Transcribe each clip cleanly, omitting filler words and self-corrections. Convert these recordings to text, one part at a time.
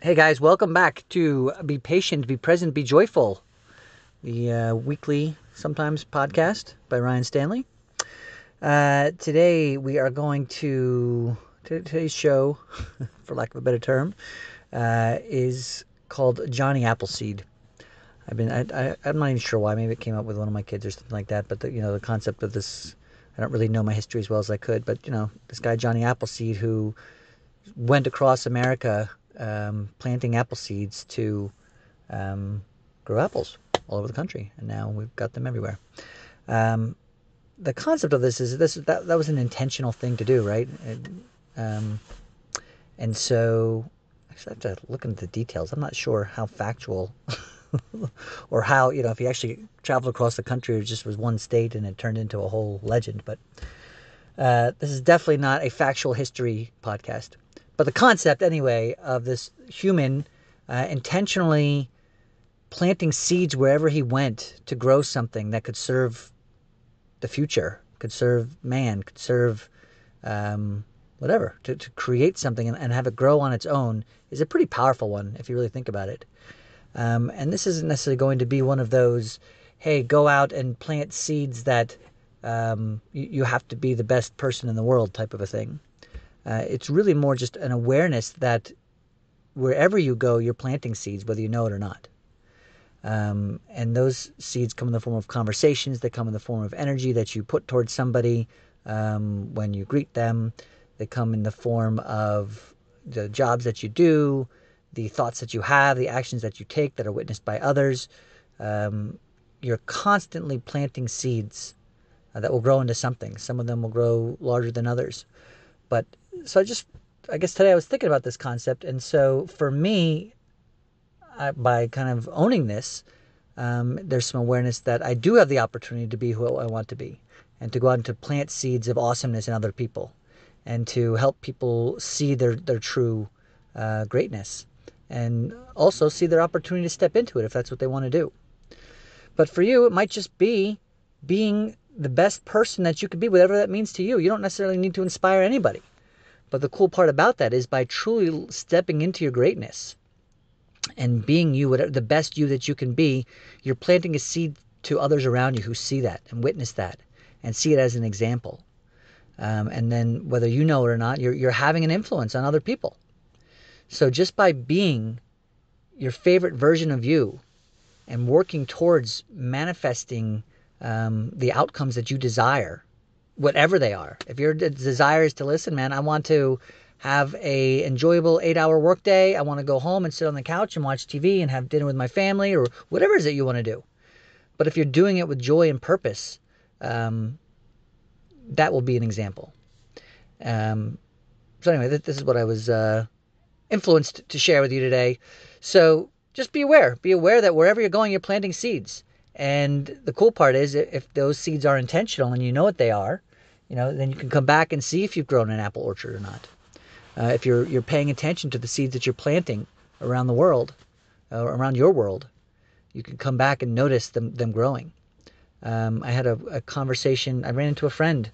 Hey guys, welcome back to Be Patient, Be Present, Be Joyful, the weekly, sometimes podcast by Ryan Stanley. Today we are going today's show, for lack of a better term, is called Johnny Appleseed. I'm not even sure why. Maybe it came up with one of my kids or something like that. But the concept of this, I don't really know my history as well as I could. But this guy Johnny Appleseed who went across America planting apple seeds to grow apples all over the country, and now we've got them everywhere. Um, the concept of this is that was an intentional thing to do, right? Um, and so, actually, I have to look into the details. I'm not sure how factual or how if he actually traveled across the country or just was one state and it turned into a whole legend. But this is definitely not a factual history podcast. But the concept, anyway, of this human intentionally planting seeds wherever he went to grow something that could serve the future, could serve man, could serve whatever, to create something and have it grow on its own is a pretty powerful one if you really think about it. And this isn't necessarily going to be one of those, hey, go out and plant seeds that you have to be the best person in the world type of a thing. It's really more just an awareness that wherever you go, you're planting seeds, whether you know it or not. And those seeds come in the form of conversations. They come in the form of energy that you put towards somebody when you greet them. They come in the form of the jobs that you do, the thoughts that you have, the actions that you take that are witnessed by others. You're constantly planting seeds that will grow into something. Some of them will grow larger than others. But so I guess today I was thinking about this concept. And so for me, by kind of owning this, there's some awareness that I do have the opportunity to be who I want to be and to go out and to plant seeds of awesomeness in other people and to help people see their true greatness and also see their opportunity to step into it if that's what they want to do. But for you, it might just be being the best person that you could be, whatever that means to you. You don't necessarily need to inspire anybody. But the cool part about that is by truly stepping into your greatness and being you, whatever the best you that you can be, you're planting a seed to others around you who see that and witness that and see it as an example. And then whether you know it or not, you're having an influence on other people. So just by being your favorite version of you and working towards manifesting the outcomes that you desire, whatever they are. If your desire is to listen, man, I want to have a enjoyable 8-hour workday. I want to go home and sit on the couch and watch TV and have dinner with my family or whatever it is that you want to do. But if you're doing it with joy and purpose, that will be an example. So anyway, this is what I was influenced to share with you today. So just be aware. Be aware that wherever you're going, you're planting seeds. And the cool part is if those seeds are intentional and you know what they are, then you can come back and see if you've grown an apple orchard or not. If you're paying attention to the seeds that you're planting around the world, around your world, you can come back and notice them growing. I had a conversation. I ran into a friend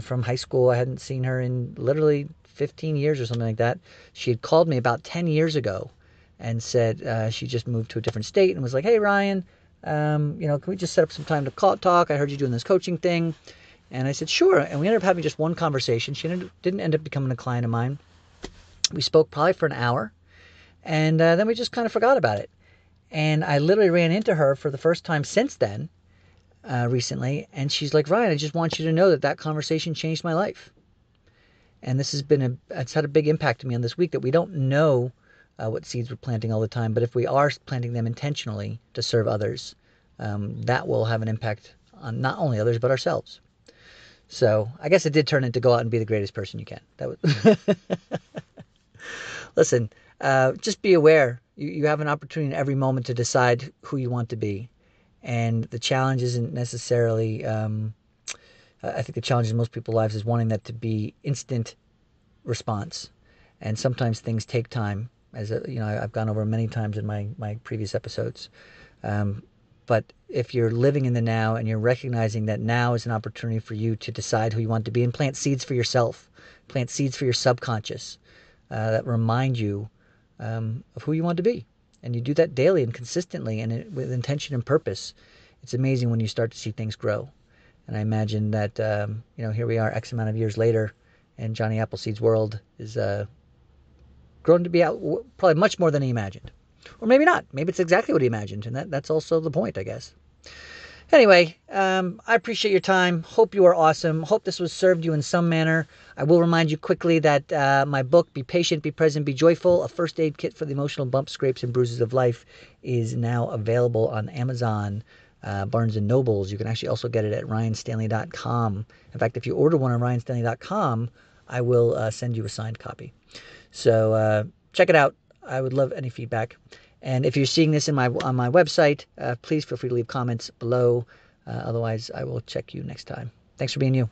from high school. I hadn't seen her in literally 15 years or something like that. She had called me about 10 years ago and said she just moved to a different state and was like, hey, Ryan, can we just set up some time to talk? I heard you doing this coaching thing. And I said, sure. And we ended up having just one conversation. She didn't end up becoming a client of mine. We spoke probably for an hour. And then we just kind of forgot about it. And I literally ran into her for the first time since then, recently. And she's like, Ryan, I just want you to know that conversation changed my life. And this it's had a big impact to me on this week that we don't know what seeds we're planting all the time. But if we are planting them intentionally to serve others, that will have an impact on not only others, but ourselves. So I guess it did turn into go out and be the greatest person you can. That was Listen, just be aware. You have an opportunity in every moment to decide who you want to be. And the challenge isn't necessarily, I think the challenge in most people's lives is wanting that to be instant response. And sometimes things take time, as I've gone over many times in my previous episodes. But if you're living in the now and you're recognizing that now is an opportunity for you to decide who you want to be and plant seeds for yourself, plant seeds for your subconscious that remind you of who you want to be. And you do that daily and consistently and with intention and purpose. It's amazing when you start to see things grow. And I imagine that, here we are X amount of years later, and Johnny Appleseed's world is grown to be out probably much more than he imagined. Or maybe not. Maybe it's exactly what he imagined, and that's also the point, I guess. Anyway, I appreciate your time. Hope you are awesome. Hope this was served you in some manner. I will remind you quickly that my book, Be Patient, Be Present, Be Joyful, a first aid kit for the emotional bumps, scrapes, and bruises of life, is now available on Amazon, Barnes & Nobles. You can actually also get it at ryanstanley.com. In fact, if you order one on ryanstanley.com, I will send you a signed copy. So check it out. I would love any feedback. And if you're seeing this on my website, please feel free to leave comments below. Otherwise, I will check you next time. Thanks for being you.